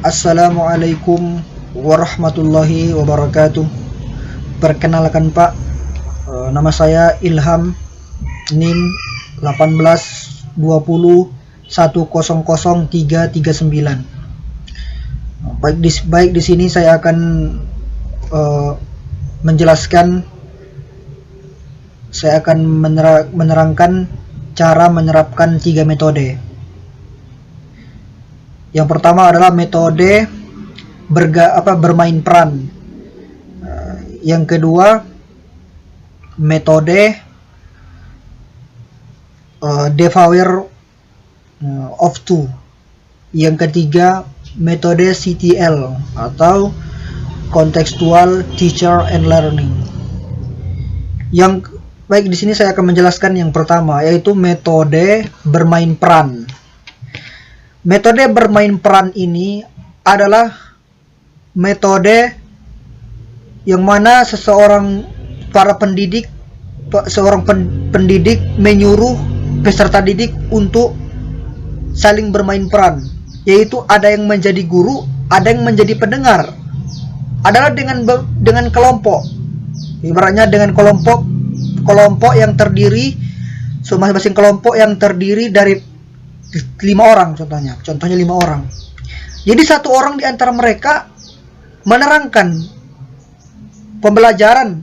Assalamualaikum warahmatullahi wabarakatuh. Perkenalkan Pak, nama saya Ilham, NIM 1820100339. Baik di sini saya akan menjelaskan, saya akan menerangkan cara menerapkan 3 metode. Yang pertama adalah metode bermain peran. Yang kedua, metode devour of two. Yang ketiga, metode CTL atau contextual teacher and learning. Baik di sini saya akan menjelaskan yang pertama, yaitu metode bermain peran. Metode bermain peran ini adalah metode yang mana seorang pendidik menyuruh peserta didik untuk saling bermain peran, yaitu ada yang menjadi guru, ada yang menjadi pendengar. Adalah dengan kelompok. Ibaratnya dengan kelompok yang terdiri, masing-masing kelompok yang terdiri dari 5 orang contohnya 5 orang. Jadi satu orang di antara mereka menerangkan pembelajaran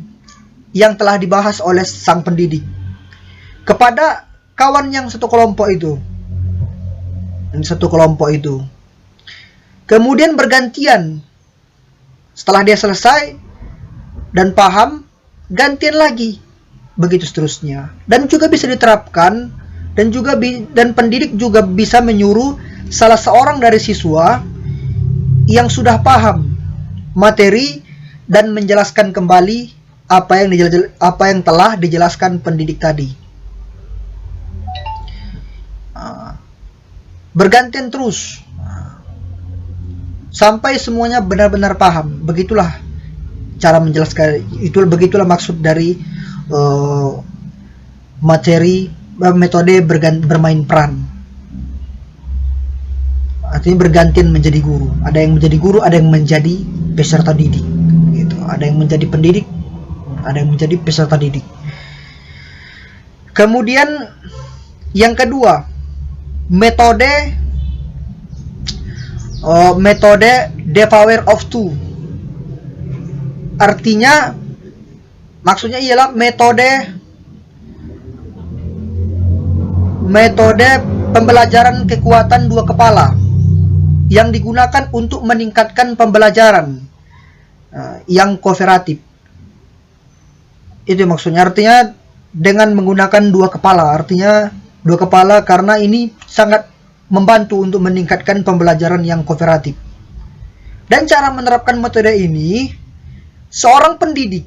yang telah dibahas oleh sang pendidik kepada kawan yang satu kelompok itu. Kemudian bergantian, setelah dia selesai dan paham, gantian lagi, begitu seterusnya. Dan juga bisa diterapkan dan pendidik juga bisa menyuruh salah seorang dari siswa yang sudah paham materi dan menjelaskan kembali apa yang telah dijelaskan pendidik tadi. Bergantian terus sampai semuanya benar-benar paham. Begitulah cara menjelaskan. Begitulah maksud dari metode bermain peran. Artinya bergantian menjadi guru. Ada yang menjadi guru, ada yang menjadi peserta didik. Gitu. Ada yang menjadi pendidik, ada yang menjadi peserta didik. Kemudian yang kedua, metode devour of two. Artinya, maksudnya ialah metode pembelajaran kekuatan 2 kepala yang digunakan untuk meningkatkan pembelajaran yang kooperatif. Itu maksudnya. Artinya dengan menggunakan 2 kepala. Artinya 2 kepala karena ini sangat membantu untuk meningkatkan pembelajaran yang kooperatif. Dan cara menerapkan metode ini, seorang pendidik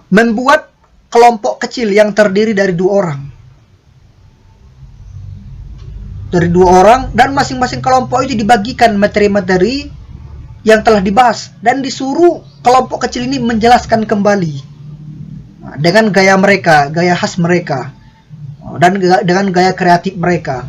membuat kelompok kecil yang terdiri dari 2 orang. Dan masing-masing kelompok itu dibagikan materi-materi yang telah dibahas dan disuruh kelompok kecil ini menjelaskan kembali dengan gaya mereka, gaya khas mereka, dan dengan gaya kreatif mereka.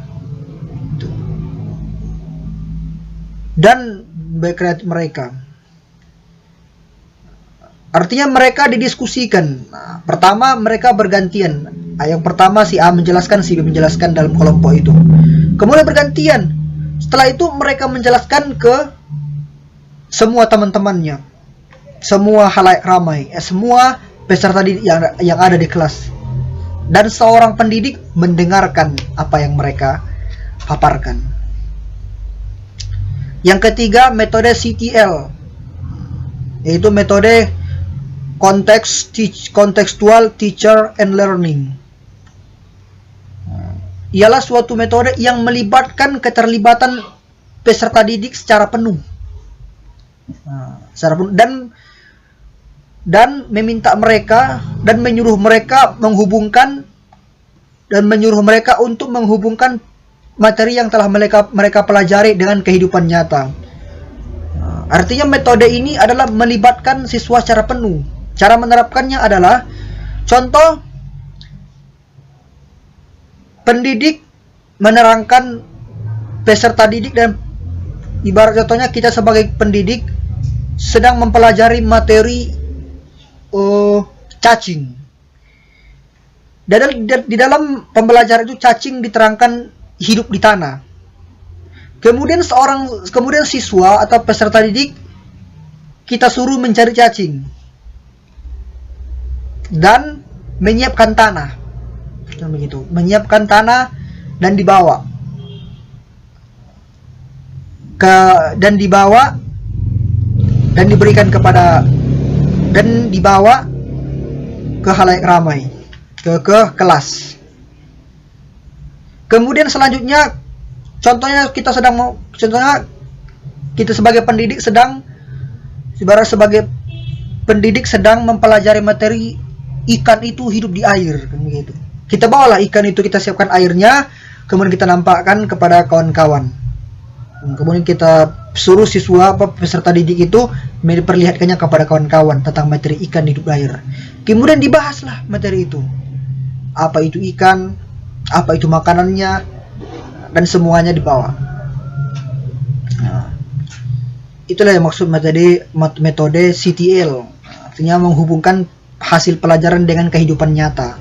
Artinya mereka didiskusikan. Pertama mereka bergantian. Yang pertama si A menjelaskan, si B menjelaskan dalam kelompok itu. Kemudian bergantian. Setelah itu mereka menjelaskan ke semua teman-temannya, semua halayak ramai, semua peserta didik yang ada di kelas. Dan seorang pendidik mendengarkan apa yang mereka paparkan. Yang ketiga, metode CTL, yaitu metode contextual teacher and learning. Ialah suatu metode yang melibatkan keterlibatan peserta didik secara penuh. Dan meminta mereka dan menyuruh mereka untuk menghubungkan materi yang telah mereka pelajari dengan kehidupan nyata. Artinya metode ini adalah melibatkan siswa secara penuh. Cara menerapkannya adalah, contoh, pendidik menerangkan peserta didik dan ibarat contohnya kita sebagai pendidik sedang mempelajari materi cacing. Di dalam pembelajaran itu cacing diterangkan hidup di tanah. Kemudian siswa atau peserta didik kita suruh mencari cacing dan menyiapkan tanah. Begitu, menyiapkan tanah dan dibawa dan diberikan dan dibawa ke halayak ramai, ke kelas. Kemudian selanjutnya contohnya kita sebagai pendidik sedang mempelajari materi ikan itu hidup di air, kan begitu. Kita bawalah ikan itu, kita siapkan airnya, kemudian kita nampakkan kepada kawan-kawan. Kemudian kita suruh siswa peserta didik itu memperlihatkannya kepada kawan-kawan tentang materi ikan hidup di air. Kemudian dibahaslah materi itu. Apa itu ikan, apa itu makanannya, dan semuanya dibawa. Nah, itulah yang maksud metode CTL. Artinya menghubungkan hasil pelajaran dengan kehidupan nyata.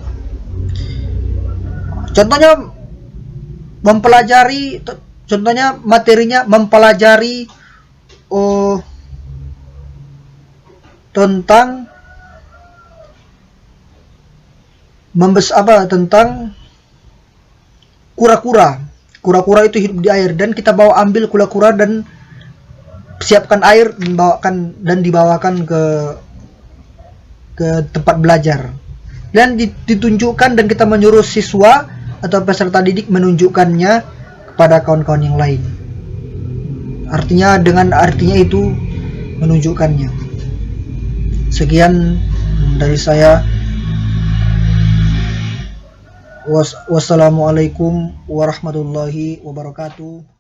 Contohnya materinya mempelajari tentang kura-kura. Kura-kura itu hidup di air dan kita ambil kura-kura dan siapkan air dan dibawakan ke tempat belajar. Dan ditunjukkan dan kita menyuruh siswa atau peserta didik menunjukkannya pada kawan-kawan yang lain. Artinya itu menunjukkannya. Sekian dari saya. Wassalamualaikum warahmatullahi wabarakatuh.